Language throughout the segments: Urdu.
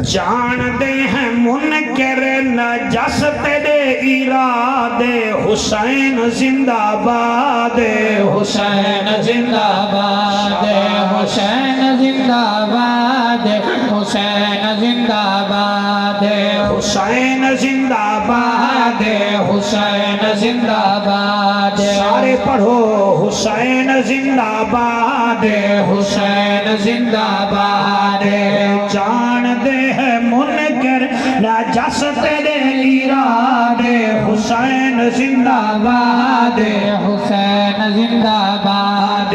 جان دے ہیں منکر نجس تیرے ارادے حسین زندہ باد حسین زندہ باد حسین زندہ باد حسین زندہ باد حسین زندہ باد حسین زندہ باد سارے پڑھو حسین زندہ باد حسین زندہ باد جان دے ہے منکر نجس تیرے ارادے حسین زندہ باد حسین زندہ باد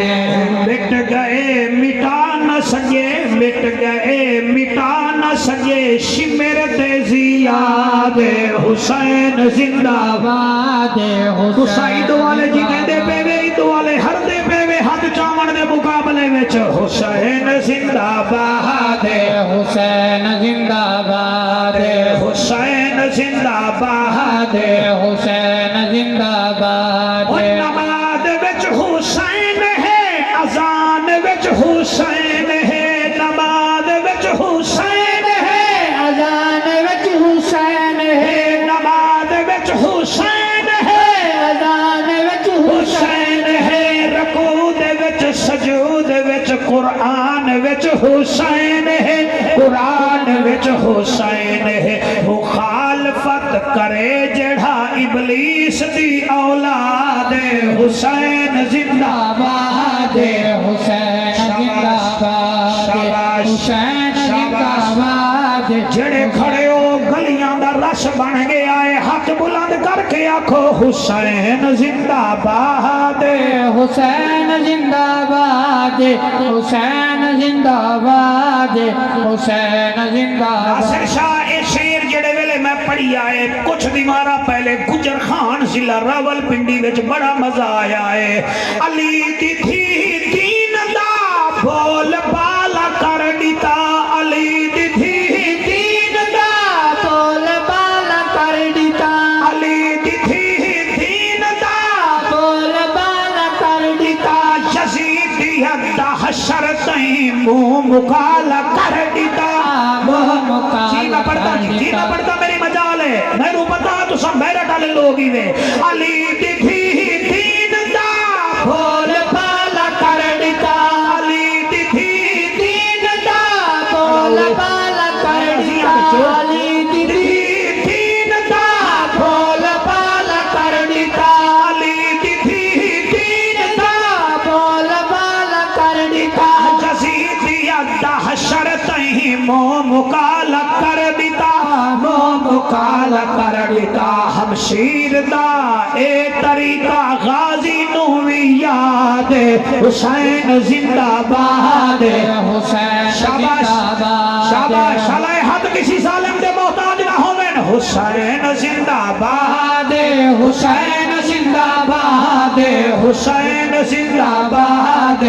مٹ گئے مٹا نہ سکے مٹ گئے مٹا نہ سکے شمر تے زیاد حسین زندہ باد حسین والے جی کہندے پے وے تو والے ہر دے پے وے ہاتھ چاون دے مقابلے وچ حسین زندہ باد حسین زندہ باد حسین زندہ باد حسین زندہ باد نماز وچ حسین ہے اذان وچ حسین ہے نماز وچ حسین ہے اذان وچ حسین ہے نماز وچ حسین ہے اذان وچ حسین ہے رکوع دے وچ سجود وچ قرآن وچ حسین ہے قرآن وچ حسین ہے مخالفت کرے جڑا ابلیس دی اولاد حسین زندہ باد حسین زندہ باد حسین زندہ باد جڑے کھڑے ہو گلیاں دا رش بن گیا ہے ہاتھ بلند کر کے آکھو حسین زندہ باد حسین زندہ باد حسین زندہ باد حسین زندہ ناصر شاہ اے شیر جڑے ویلے میں پڑھی آئے کچھ دیمارہ پہلے گجر خان ضلع راول پنڈی وچ بڑا مزہ آیا ہے علی دی تھی دین دا بول بالا کر دیتا علی دی تھی دین دا بول بالا کر دیتا علی دی تھی دین دا بول بالا کر دیتا یزید دی حد حشر تائیں منہ مکالا کر دیتا جینا پڑتا میری مجال ہے میں رو پتا تو سب میرا ڈالے لوگی وے علی دی تھی دین دا بول بالا کر دیتا علی دی تھی دین دا بول بالا کر دیتا علی دی دین دا بول بالا کر دیتا علی دی تھی دین دا بول بالا کر دیتا یزید دی حد حشر تائیں منہ مکالا کر دیتا مکال کر دیتا ہمشیر دا اے طریقہ غازی نوی یاد حسین زندہ باد حسین شاباش شاباش شالائے حد کسی ظالم دے محتاج نہ ہوئن حسین زندہ باد حسین زندہ باد حسین زندہ باد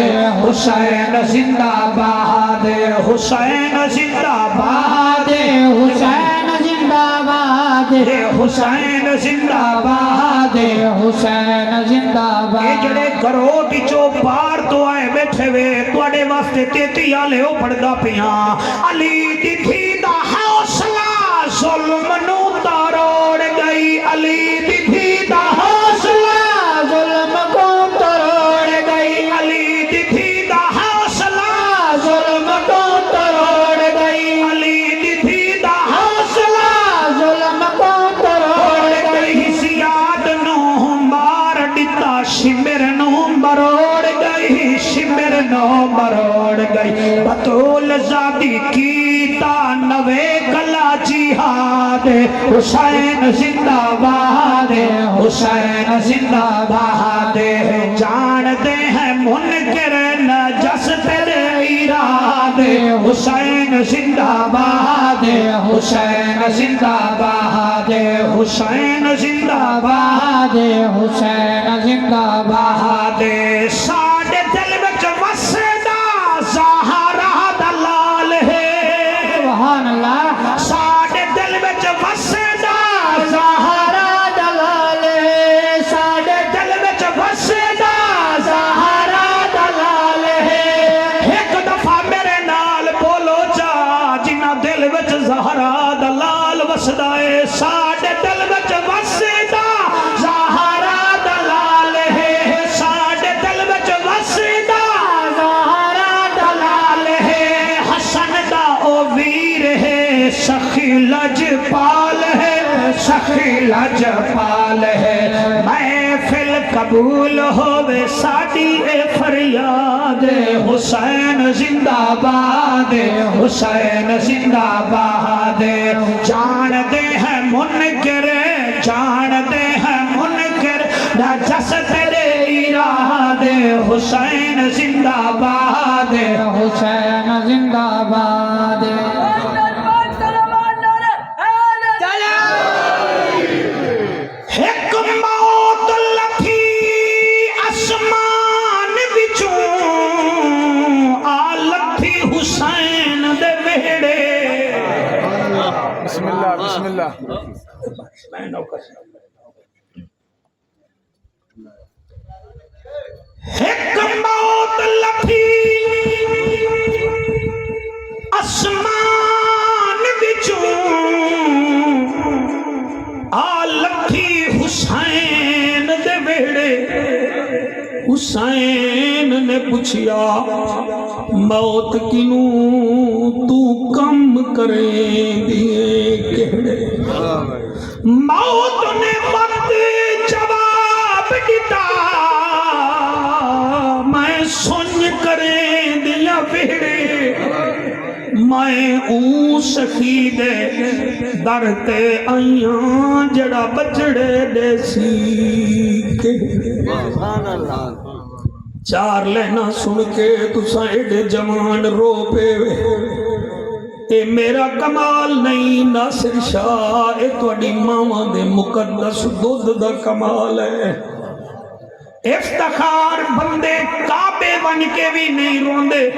حسین زندہ باد حسین زندہ باد حسین زندہ باد حسین زندہ باد حسین زندہ اے باد جڑے کروٹی چو پار تو آئے بیٹھے وے توڑے واسطے تیتی آلے ہو پڑھدا پیاں علی دی تھی دا حوصلہ ظلم نو تاروڑ گئی علی دی تھی دا حوصلہ ظلم کو تروڑ گئی علی دی تھی دا حوصلہ ظلم کو تروڑ گئی علی دی تھی دا حوصلہ ظلم کو تروڑ گئی حسیات نو مار ڈتا شمر نو مروڑ گئی شمر نو مروڑ گئی بطول زادی کیتا نوے کلا جہاد حسین زندہ باد حسین زندہ باد جان دے ہیں منکر نجس تیرے اراد حسین زندہ باد حسین زندہ باد حسین زندہ باد حسین زندہ باد ساڑے دل وچ وسدا زہرا دلال ہے سبحان اللہ ساڑے دل وچ وسدا زہرا دلال ساڑے دل وچ وسدا زہرا دلال ہے ایک دفعہ میرے نال بولو جا جنہ دل وچ زہرا دلال وسدائے ساڈے دل وچ وسدا زہرا دلال ہے ساڈے دل وچ وسدا زہرا دلال ہے حسن دا او ویر ہے سخی لجپال ہے سخی لجپال ہے محفل قبول ہووے ساڈی اے فریاد حسین زندہ باد حسین زندہ باد جان دے ہیں منکر جان دے ہیں منکر نہ جس تیرے ارادے حسین زندہ باد حسین زندہ باد ایک موت لکھی آسمان وچوں آ لکھی حسین دے ویڑے بسم اللہ بسم اللہ ایک موت لکھی آسمان وچوں آ لکھی حسین دے ویڑے حسین نے پوچھیا موت کنوں تو کم کریں دیے کہڑے موت نے وقت جواب دیتا میں سن کریں دیا ویڑے میں اون سخی دے در تے آئیاں جڑا بچڑے دے سی چار لینا سن کے تساں ایڈے جوان رو پے اے میرا کمال نہیں ناصر شاہ اے تواڈی ماواں دے مقدس دودھ دا کمال ہے افتخار بندے کعبے بن کے بھی نہیں روندے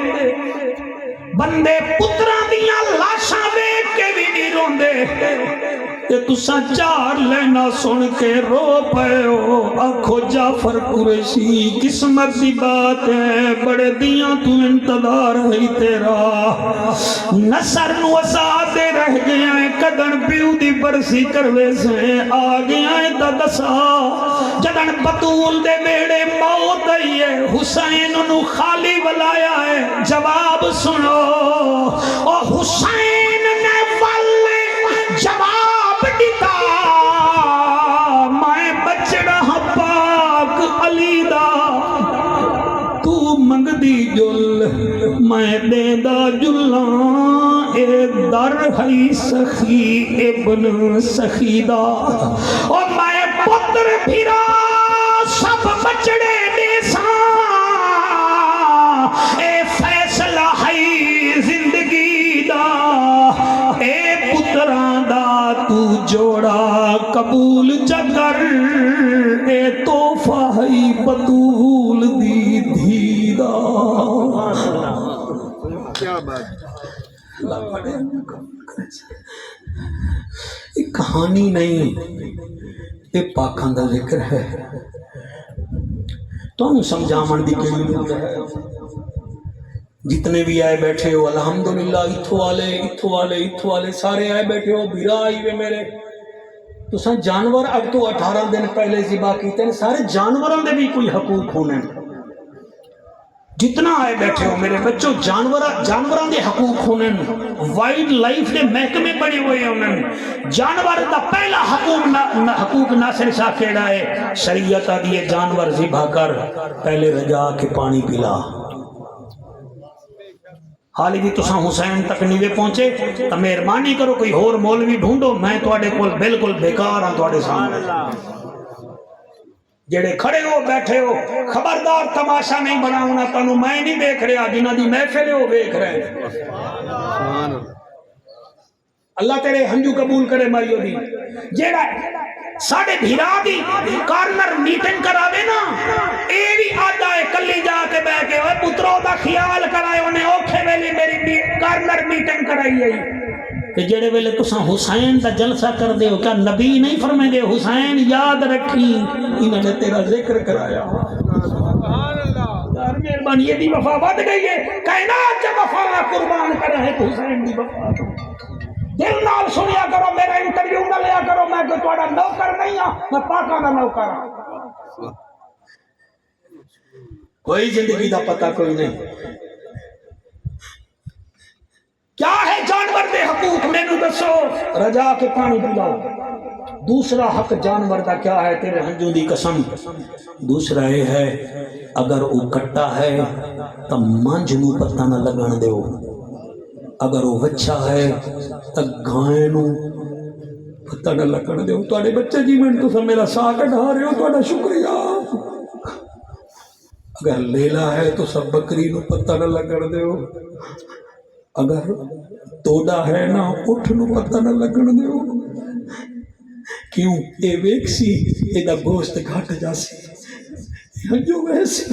بندے پتراں دیاں لاشاں ویکھ کے بھی نہیں روندے تے تساں چار لینا سن کے رو پئے ہو آکھو جعفر قریشی قسمت دی بات ہے بڑے دیاں تو انتظار ہے تیرا نصر نو آزاد رہ گیا ہے کدن پیو دی برسی کروے سے آ گیا ہے دا دسا جدن بطول دے بیڑے موت آئی ہے حسین نو خالی بلایا ہے جواب سنو او حسین نے والے جواب دیتا میں بچڑا پاک علی دا تو منگ دی جل میں دے دا جلاں اے در ہے سخی ابن سخی دا اور میں پتر بھیرا سب بچڑے دے ساں اے فیصلہ ہے زندگی دا اے پتران دا تو جوڑا قبول چکر اے توفہ ہے بطول دی دھی دا کیا بات یہ کہانی نہیں یہ پاکاں دا ذکر ہے تو ہم سمجھامن دی کیڑی لوٹ ہے جتنے بھی آئے بیٹھے ہو الحمدللہ اتھو والے سارے آئے بیٹھے ہو بھیرا آئی وے میرے تو سن جانور اب تو 18 دن پہلے ذبح کیتے ہیں سارے جانوراں دے بھی کوئی حقوق ہونے جتنا آئے بیٹھے ہو میرے بچوں جانوراں دے حقوق ہونے وائلڈ لائف دے محکمے بڑے ہوئے ہونے جانور دا پہلا حقوق ناصر شاہ کیڑا ہے شریعت آدھی جانور ذبح کر پہلے رجا کے پانی پلا حالی بھی تساں حسین تک نیوے پہنچے تو مہربانی کرو کوئی اور مولوی ڈھونڈو میں تواڈے کول بالکل بیکار ہاں تواڈے سامنے جڑے کھڑے ہو بیٹھے ہو خبردار تماشا نہیں بناؤنا تانوں میں نہیں دیکھ رہا جنہاں دی محفل ہو دیکھ رہے اللہ تیرے ہنجو قبول کرے مائیو دی جیڑا ساڑھے بھیرا دی کارنر میٹنگ کراوے نا اے بھی آدھا ہے کلی جا کے بے کے اوہ پتروں دا خیال کرائے انہیں اوکھے ویلی میری کارنر میٹنگ کرائی ہے کہ جڑے ویلے تساں حسین دا جلسہ کر دے ہو کیا نبی نہیں فرمائے دے حسین یاد رکھی انہوں نے تیرا ذکر کرایا یار مہربانی یہ دی وفا ود گئی ہے کائنات جب وفا قربان کر رہے تو حسین دی وفا دل گل سنیا کرو، میرا انٹرویو نہ لیا کرو، میں کوئی تھوڑا نوکر نہیں ہوں، میں پاکاں دا نوکر ہوں۔ کوئی زندگی دا پتہ کوئی نہیں۔ کیا ہے جانور دے حقوق مینو دسو، رجا کے پانی پلاؤ۔ دوسرا حق جانور دا کیا ہے، تیرے ہنجوں دی قسم، دوسرا یہ ہے اگر وہ کٹا ہے تو منج نو پتہ نہ لگن دیو، اگر وہ بچہ ہے تو گائے نو پتہ نہ لگن دیو۔ تواڈے بچے جی میں تو میرا سا کٹا رہے ہو، تواڈا شکریہ۔ اگر لیلا ہے تو سب بکری نو پتہ نہ لگن دیو، اگر توڑا ہے نا اٹھ نو پتہ نہ لگن دیو۔ کیوں اے ویکسی اے دا گوشت گھٹ جاسی، ہنجو ویسی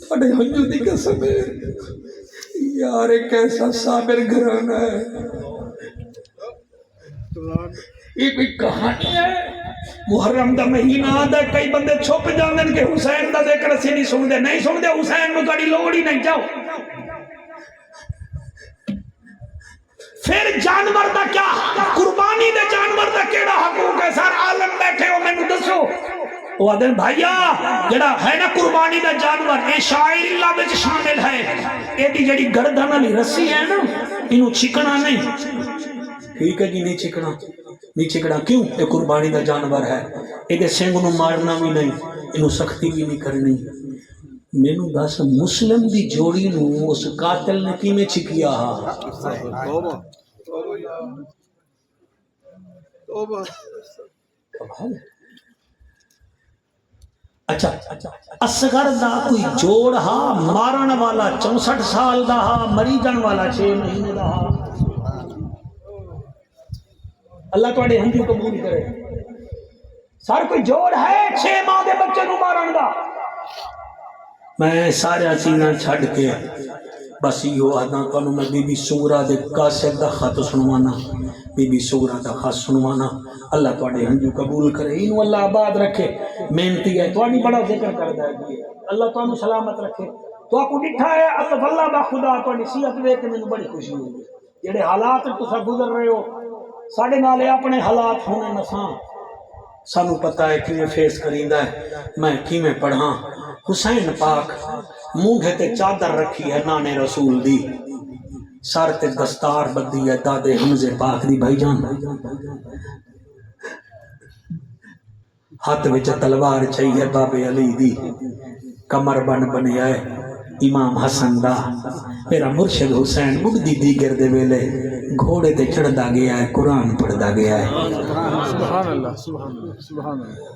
تھوڑے ہنجو دی قسم ہے یار، ایک ایسا صابر گھرانہ ہے۔ یہ کوئی کہانی ہے؟ محرم دا مہینہ آدھا، کئی بندے چھپ جاندن کہ حسین دا ذکر اسی نہیں سن دے، حسین میں تھوڑی لوڑ ہی نہیں، جاؤ۔ پھر جانور دا کیا، قربانی دے جانور دا کیڑا حقوق ہے؟ سارے عالم بیٹھے ہو، میں نے دسو۔ وہ آدھے بھائیا جڑا ہے نا قربانی دا جانور، اے شاعر اللہ وچ شامل ہے، اے دی جڑی گردن والی رسی ہے نا، اینو چھکنا نہیں۔ ٹھیک ہے جی، نہیں چھکنا، نہیں چھکنا۔ کیوں؟ اے قربانی دا جانور ہے، اے دے سنگ نو مارنا بھی نہیں، اینو سختی بھی نہیں کرنی۔ مینوں دس مسلم دی جوڑی نو اس قاتل نے کیویں چھکیا؟ اچھا اصغر دا کوئی جوڑ ہا مارن والا 64 سال دا ہا، مری جان والا 6 مہینے دا ہا۔ اللہ تواڈے ہنجو قبول کرے۔ سر کوئی جوڑ ہے 6 ماہ دے بچے نو مارن دا؟ میں سارا چیزاں چھڈ کے بس یہ آدھا تانوں میں بی بی سغرا دے قاصد دا خط سنوانا، بی بی سغرا دا خط سنوانا۔ اللہ تواڈے ہنجو قبول کرے، اینو اللہ آباد رکھے۔ محنتی ہے، تواڈی بڑا ذکر کردا ہے، اللہ تانوں سلامت رکھے۔ تو کو ڈٹھا ہے اطف اللہ با خدا، تواڈی صحت ویکھ کے مینوں بڑی خوشی ہوئی۔ جڑے حالات تساں گزر رہے ہو، ساڈے نال اپنے حالات ہونے نساں، سانوں پتہ ہے کیویں فیس کریندا ہے۔ میں کیویں پڑھاں؟ حسین پاک مونڈھے تے چادر رکھی ہے نانے رسول دی، سر تے دستار بدی ہے دادے حمزے پاک دی بھائی جان، ہاتھ وچ تلوار چاہیے بابے علی دی، کمر بن بنیا ہے امام حسن دا۔ میرا مرشد حسین بڑھدی دیگر دے ویلے گھوڑے تے چڑھدا گیا ہے، قرآن پڑھدا گیا ہے۔ سبحان اللہ، سبحان اللہ، سبحان اللہ۔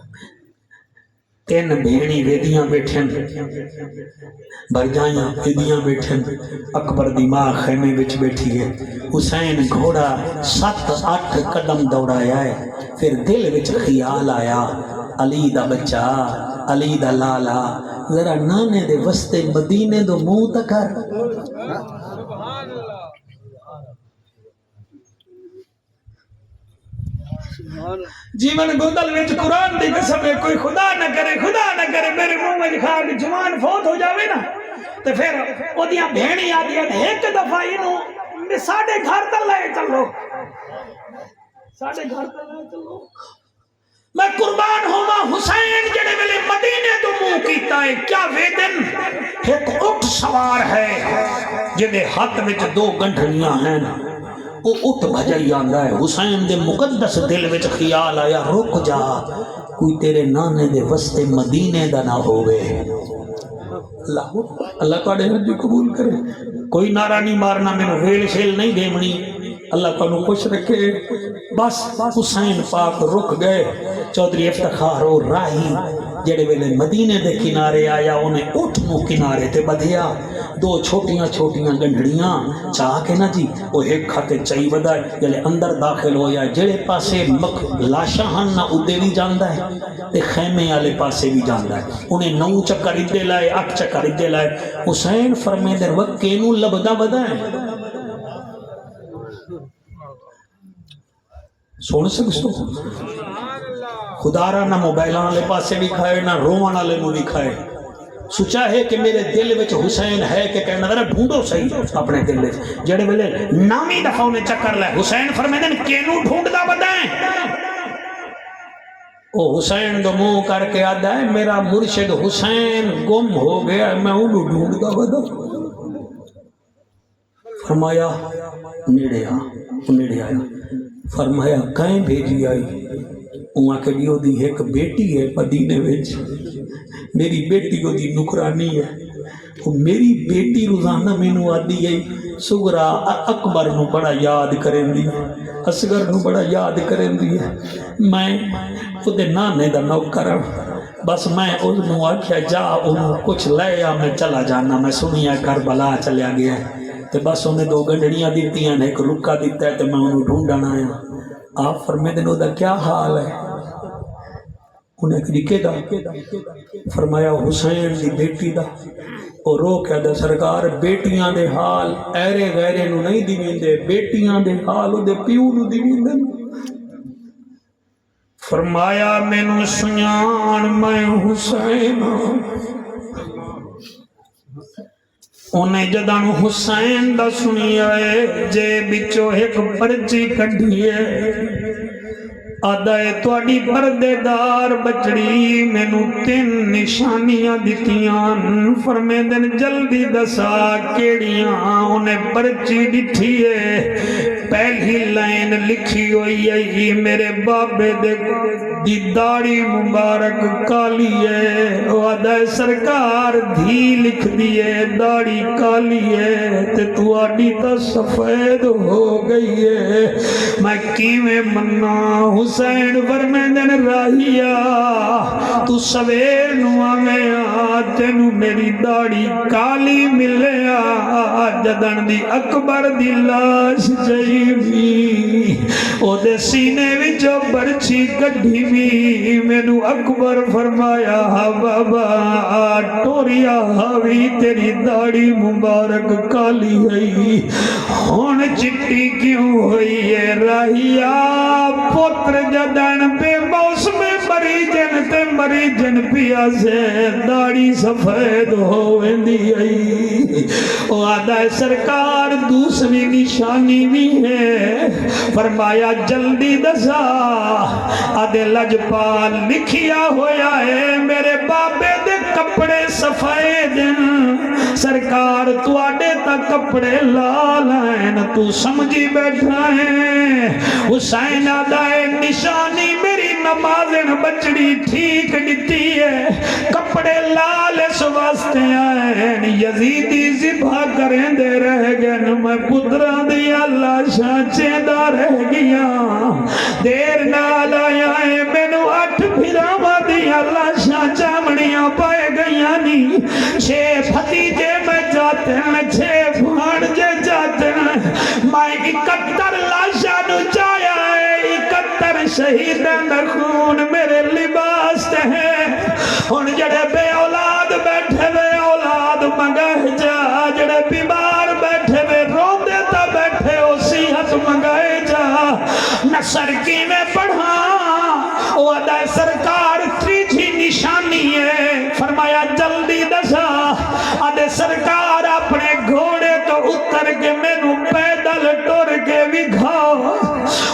3 بھیڑی ویدیاں بیٹھن، برجائیاں ویدیاں بیٹھن، اکبر دی ماں خیمے وچ بیٹھی ہے۔ حسین گھوڑا 7-8 قدم دوڑایا ہے، پھر دل وچ خیال آیا علی دا بچہ، علی دا لالا، ذرا نانے دے وستے مدینے دو منہ تکر۔ جیون گودل وچ قرآن دی قسم ہے، کوئی خدا نہ کرے میرے منہ میں کھا کے جوان فوت ہو جاوے نا، تو پھر اودیاں بھیڑی آدیاں ایک دفعہ اینوں ساڈے گھر تے لے چلو، ساڈے گھر تے لے چلو۔ میں قربان ہوواں حسین جڑے ویلے مدینے تو منہ کیتا ہے، کیا ویدن ایک اٹھ سوار ہے جدے ہاتھ وچ 2 گنڈھنیاں ہیں، وہ اٹھ بھجائی آندا ہے۔ حسین دے مقدس دل وچ خیال آیا، رک جا، کوئی تیرے نانے دے وستے مدینے دا نہ ہوئے۔ اللہ تواڈے حج قبول کرے۔ کوئی نعرہ نہیں مارنا، میرے ویل شیل نہیں دیمنی، اللہ تانوں خوش رکھے۔ بس حسین پاک رک گئے۔ چودھری افتخار اور راہی جڑے ویلے مدینے دے کنارے آیا، انہیں اٹھ نو کنارے تے بدھیا، 2 چھوٹیاں گنڈھڑیاں چاہ کے نا جی وہ ایک کھاتے چائی ودا ہے، جلے اندر داخل ہویا جڑے پاسے لاشاں ہن نہ ادے بھی جاندا ہے تے خیمے والے پاسے بھی جاندا ہے۔ انہیں 9 چکر ادے لائے، 8 چکر ادے لائے۔ حسین فرمے در وقت کینو لبدا ودا ہے، سن سکسو خدا را نہ موبائل والے پاسے بھی کھائے، نہ روان والے نو بھی کھائے۔ سوچا ہے کہ میرے دل وچ حسین ہے کہ کہنا ذرا ڈھونڈو صحیح اپنے دل وچ جڑے ویلے نامی دفعہ نے چکر لے حسین فرمیندے کینوں ڈھونڈدا بتائیں او حسین دو منہ کر کے آدھا ہے میرا مرشد حسین گم ہو گیا میں انہوں ڈھونڈدا بتا فرمایا نیڑے آیا فرمایا کہیں بھیجی آئی وہاں کے لیے دی ایک بیٹی ہے مدینے وچ میری بیٹی کو دی نکرانی ہے وہ میری بیٹی روزانہ مینوں آدھی ہے سغرا اکبر نو بڑا یاد کریں دی اصغر نو بڑا یاد کریں دی میں خود نانے دا نوکر بس میں اس نو آکھیا جا انہوں کچھ لے آ میں چلا جانا میں سنیا کربلا چلیا گیا تے بس انہیں 2 گنڈڑیاں دیتیاں نے ایک رکا دیتا ہے تے میں انہوں ڈھونڈنا آیا آپ فرمیندے نو دا کیا حال ہے انہیں لکھے دا فرمایا حسین دی بیٹی دا اور رو کیا دا سرکار بیٹیاں دے حال ایرے غیرے نو نہیں دیویندے بیٹیاں دے حال او دے پیو نو دیویندے فرمایا مینوں سنیان میں حسین انہیں جدان حسین دا سنی آئے جے بچو ایک پرچی کڑھی ہے آدھائے توڑی پردے دار بچڑی مینوں 3 نشانیاں دیتیاں فرمیندن جلدی دسا کیڑیاں انہیں پرچی ڈٹھی ہے پہلی لائن لکھی ہوئی ہے میرے بابے دی داڑھی مبارک کالی ہے آدھائے سرکار دھی لکھ دیئے داڑھی کالی ہے تے تو آڈی تا سفید ہو گئی ہے میں کیویں منا حسین فرمیندن راہیا تو سویر نو آویں تینو میری داڑھی کالی ملیا جدن دی اکبر دی لاش جائیوی او دے سینے وچوں برچی کڈھی بھی مینو اکبر فرمایا بابا ٹوریا ہاوی تیری داڑھی مبارک کالی ہے ہون چٹی کیوں ہوئی ہے راہیا پتر جدن پہ موسم مریجن تے مریجن پیا سے داڑھی سفید ہوندی ہے او آدھا سرکار دوسری نشانی بھی ہے فرمایا جلدی دسا آدھے لجپال لکھیا ہویا ہے میرے بابے دے کپڑے سفید سرکار تو آڈے تا کپڑے لال ہیں تو سمجھی بیٹھا ہے حسین آدھائے نشانی میری نمازن بچڑی ٹھیک ڈٹی ہے کپڑے لال اس واسطے آئے یزیدی ذبح کریں دے رہ گئے میں پتران دی اللہ شانچے دا رہ گیا دیر نال آیا ہے مینو 8 پھراواں دی اللہ شانچا منیاں پائے گئیاں نہیں 6 بھتیجے میں جاتے ہیں 6 بھانجے جاتے ہیں میں 71 لاشاں نو چایا ہے 71 شہیدان دا خون میرے لباس تے ہے ہن جڑے بے اولاد بیٹھے وے اولاد منگا جا جڑے بیمار بیٹھے وے روندے تا بیٹھے او صحت منگائے جا نصر کی میں پڑھا او ادائے سرکار تیجھی نشانی ہے فرمایا جلدی دسا ادائے سرکار اپنے گھوڑے تو اتر کے مینوں پیدل ٹور کے بھی گھاؤ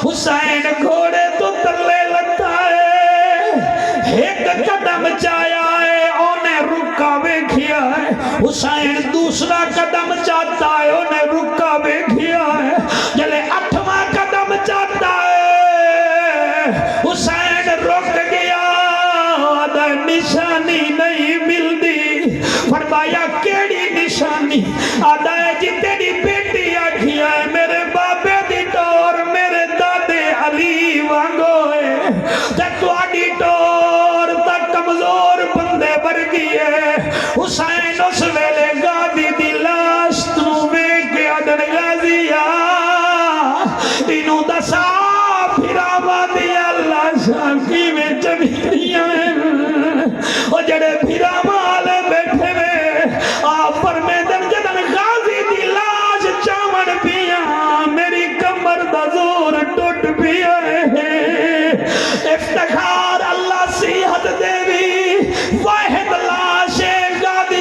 حسین گھوڑے تو تلے لگتا ہے ایک قدم چایا ہے انہیں رکا بیکھیا ہے حسین دوسرا قدم چاہتا ہے انہیں رکا بیکھیا ہے جلے 8واں قدم چاہتا ہے حسین رک گیا آدھا نشانی نہیں ملدی فرمایا کیڑی نشانی آدھا ہے جی تیری بیٹی آکھیا ہے میرے بابے دی ٹور میرے دادے علی وانگوئے جب تو آڈی ٹور تک کمزور بندے برگی ہے حسین اس ویلے گادی دی لاش تو میں کے عدن غازیہ انہوں دسا پھراوا دی اللہ شاکی میں چبیدیاں اور جڑے پھراوا آلے بیٹھے میں آپ پر میں دن جدن غازی دی لاش چاون پیاں میری کمر دا زور ٹوٹ پیا ہے افتخار اللہ صحت دے بھی واحد لاش گادی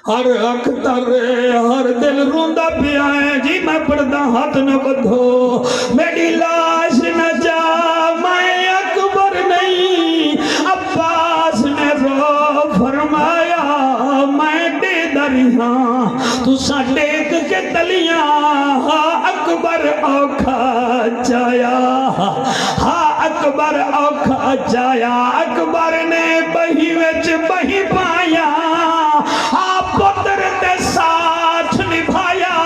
ہر اختر ہر دل روندا پیا ہے جی میں پڑھدا ہاتھ نہ بدھو میری لاش نہ جا میں اکبر نہیں عباس نے رو فرمایا میں دے دریاں تو ٹیک کے تلیاں اکبر اوکھا جایا ہاں اکبر اوکھا جایا اکبر نے بہی وچ بہی پایا پتر تے ساتھ نبھایا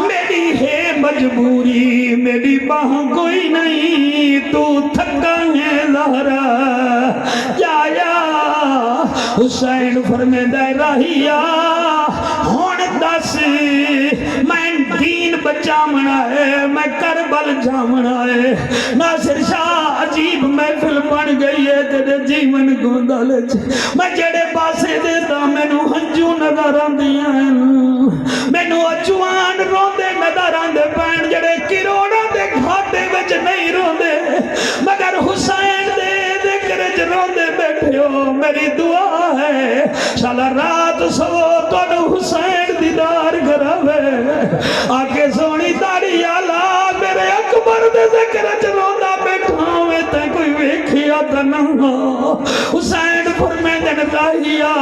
میری ہے مجبوری میری باہ کوئی نہیں تو تھکا ہے زہرا جایا حسین فرمیندہ راہیا ہون دس میں دین بچامنا ہے میں کربل جامنا ہے ناصر شاہ عجیب محفل بن گئی ہے تیرے جیون گوندل میں جڑے پاسے دیتا مینوں ہنجو نظر آندیاں مینوں اجوان روندے نظر آندے پین جڑے کروڑاں دے کھاتے وچ نہیں روندے مگر حسین دے ذکر وچ روندے بیٹھے ہو میری دعا ہے شالا رات سو تانوں حسین دیدار کراوے آکے سونی داڑھی آلا میرے اکبر دے ذکر وچ روندا بیٹھا ہوئے تے کوئی ویکھیا تے نہ حسین فرمیندے راہیا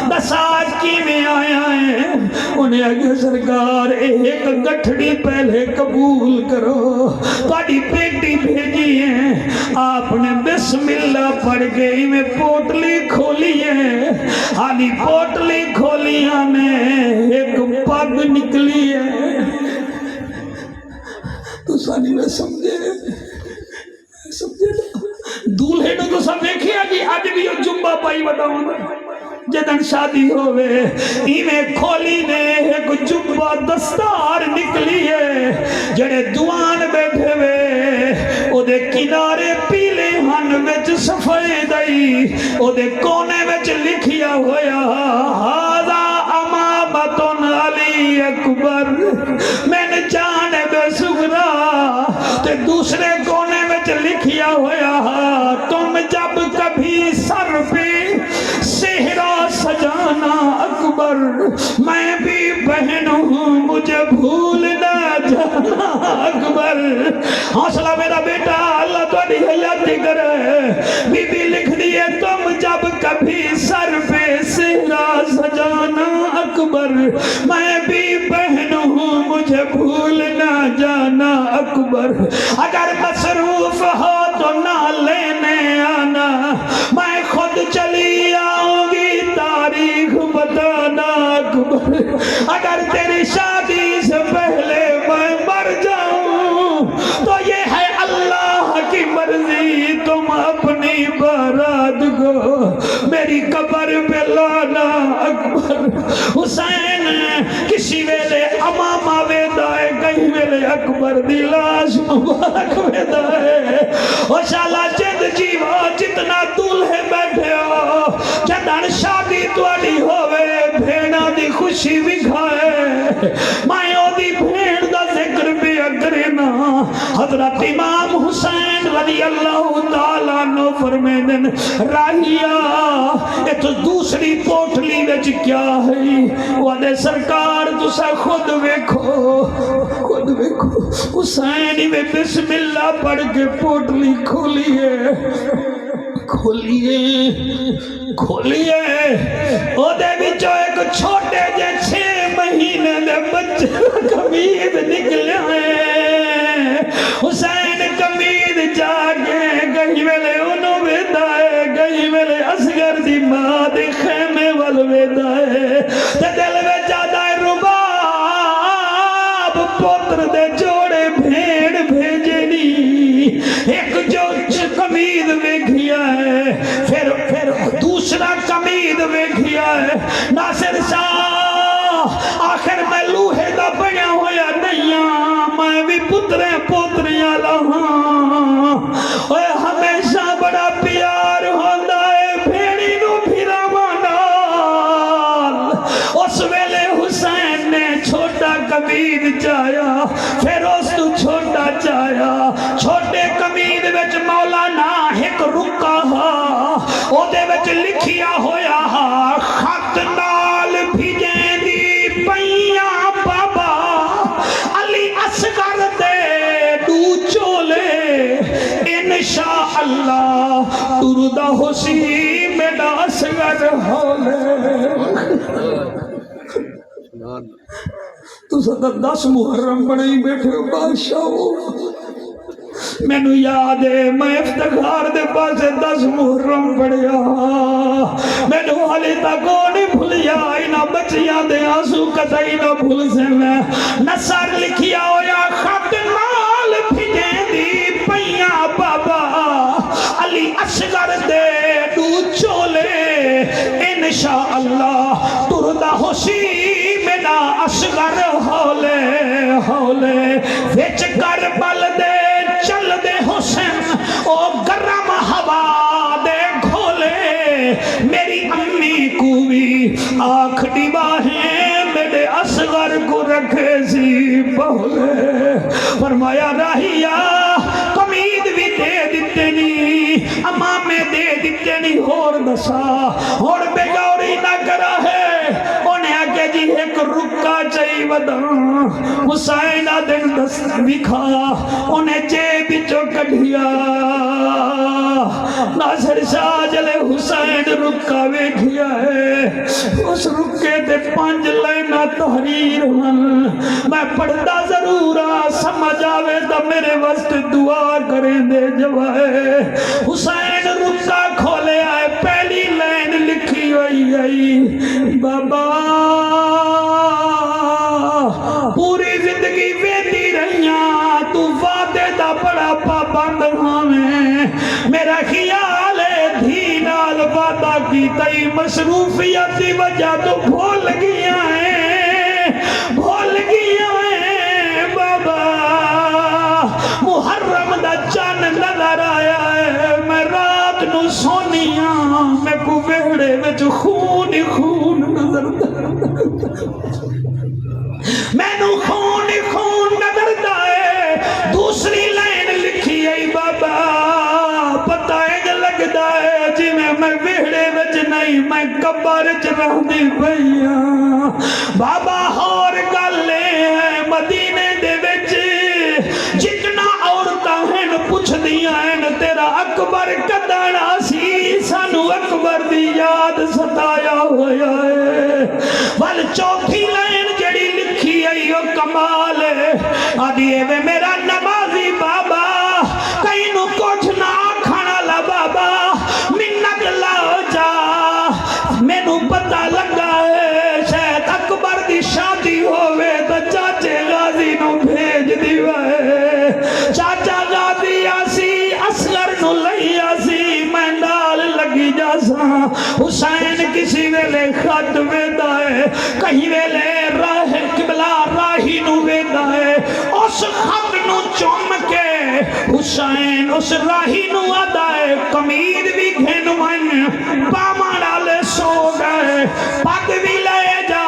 دساج کی میں آیا ہے انہیں اگے سرکار ایک گٹھڑی پہلے قبول کرو تھوڑی بیٹی بھیجی ہے آپ نے بسم اللہ پڑھ گئی میں پوٹلی کھولی ہے حالی پوٹلی کھولیاں میں ایک پگ نکلی ہے تو سانی میں سمجھے دولہے نے تو سب دیکھیا کہ آج بھی یہ جمبہ پائی بتاؤں جدن شادی ہوئے ایمیں کھولی نے ایک جمبہ دستار نکلی ہے جڑے دوان بیٹھے ہوئے او دے کنارے پیلے ہن وچ سفید آئی او دے کونے وچ لکھیا ہویا ہاذا امامتن علی اکبر میں نے جانب سغرا تے دوسرے کونے وچ لکھیا ہویا تم جب کبھی سر پہ صحرا سجانا اکبر میں بھی بہن ہوں مجھے بھول نہ جانا اکبر حوصلہ میرا بیٹا اللہ تھوڑی حیاتی کرے بی بی لکھ دیئے تم جب کبھی سر پہ صحرا سجانا اکبر میں بھی بہن ہوں مجھے بھول نہ جانا اکبر اگر مصروف ہو تو نہ لینے آنا میں خود چلی آؤں گی تاریخ بتانا اکبر اگر تیری شادی سے پہلے میں مر جاؤں تو یہ ہے اللہ کی مرضی تم اپنی بارات کو میری قبر پہ لانا اکبر حسین کسی ویلے امامہ ویدہ ہے کہیں ویلے اکبر دی لاش مبارک ویدہ ہے اور شالا جد جیوہ جتنا دولہے بیٹھے ہو جدن شادی توڑی ہوئے بھیڑا دی خوشی بکھائے مائیوں دی بھیڑ دا ذکر بھی اگرنا حضرت امام حسین رضی اللہ تعالیٰ نو فرمیدن راہیا یہ تو دوسری پوٹلی وچ کیا ہے وعدے سرکار تسا خود ویکھو حسین میں بسم اللہ پڑھ کے پوٹلی کھولیے او دے بچو ایک چھوٹے جے 6 مہینے دے بچے کمید نکلے ہیں حسین کمید جاگے گئی ویلے انہوں بیدائے گئی ویلے اصغر دی ماں دی خیمے وال بیدائے تے دل میں جادائے رباب پوتر دے جوڑے بھیڑ بھیجنی ایک جو کمید ویکھیا ہے پھر دوسرا کمید ویکھیا ہے ناصر شاہ آخر میں لوہے دا بنیا ہویا نہیں میں بھی پترے پوتریاں لہاں اوے ہمیشہ بڑا پیار ہوندا ہے بھیڑی نو پھرا مانال اس ویلے حسین نے چھوٹا کمید چایا پھر اس تو چھوٹا چایا چھوٹے کمید وچ مولانا ایک رکا او دے وچ لکھیا ہویا خط نال بھیجے تردا ہوسی میرا اصغر ہولے تو سدا 10 محرم بڑی بیٹھے بادشاہ مینو یاد ہے میں افتخار دے پاسے 10 محرم پڑھیا مینو حالی تک نہیں بھولیا انہاں بچیاں دے آنسو کتائی نہ بھول سے میں نصر لکھیا ہویا خط نال بھیجیں دی پیاں بابا علی اصغر دے دو چولے انشاءاللہ تردا ہوسی میرا اصغر ہولے ہولے وچ کربل دے چل دے حسین او گرم ہوا دے گھولے میری امی کو بھی آنکھ ڈباہیں میرے اصغر کو رکھے سی بہلے فرمایا راہیا کمید بھی دے دیتے نہیں امامے دے دیتے نہیں اور دسا اور بیگوری نہ کرا ہے انہیں آگے جی ایک رکا چاہی ودا حسین دن دست بکھا انہیں جیب جو کڑھیا ناصر شاہ جلے حسین رکا ویکھیا ہے اس رکے تے 5 لینا تحریر ہن میں پڑھتا ضرورا سمجھ آوے تا میرے وسط دعا کریں دے جوائے حسین رکا کھولے آئے پہلی لین لکھی ہوئی آئی بابا پوری زندگی ویدی رہیاں تو وعدے دا بڑا پابند ہمیں میرا خیال ہے دھی نال وعدہ کی تئی مصروفیت دی وجہ تو بھول گیا ہے بابا محرم دا چان نظر آیا ہے میں رات نو سونیاں میں کو ویڑے وچ خون خون نظر میں نو خون نظر دائے دوسری لائن لکھی ہے بابا پتہ ہے لگتا ہے جی میں ویڑے وچ نہیں میں قبر چ رہندی پئی بابا اور گل ہے مدینے دے وچ جتنا عورتاں ہیں پوچھ دیاں ہیں تیرا اکبر کدانا سی سانو اکبر دی یاد ستایا ہویا ہے ول چوتھی لائن جڑی لکھی ہے یہ کمال ہے آدھیے وے میرا نمازی بابا کہیں نو کچھ نہ کھانا لا بابا منت لا جا مینو پتہ لگا ہے شاید اکبر دی شادی ہوئے تو چاچے غازی نو بھیج دیوائے چاچا غازی آسی اصغر نو لئی آسی میں نال لگی جاسا حسین کسی ویلے خط ویدہ ہے کہیں ویلے راہ قبلہ راہی نو ویدہ ہے اس خط نو چوم کے حسین اس راہی نو آدھا ہے کمید بھی گھن من پامان آلے سو گئے پاک بھی لے جا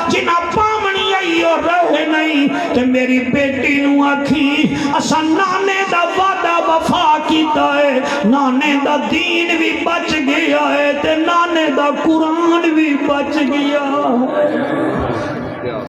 جنا پامنی آئی اور رہے نہیں کہ میری بیٹی نو آکھی اسا نانے دا وعدہ وفا کیتا ہے نانے دا دین بھی بچ گیا ہے تے نانے دا قرآن بھی بچ گیا ہے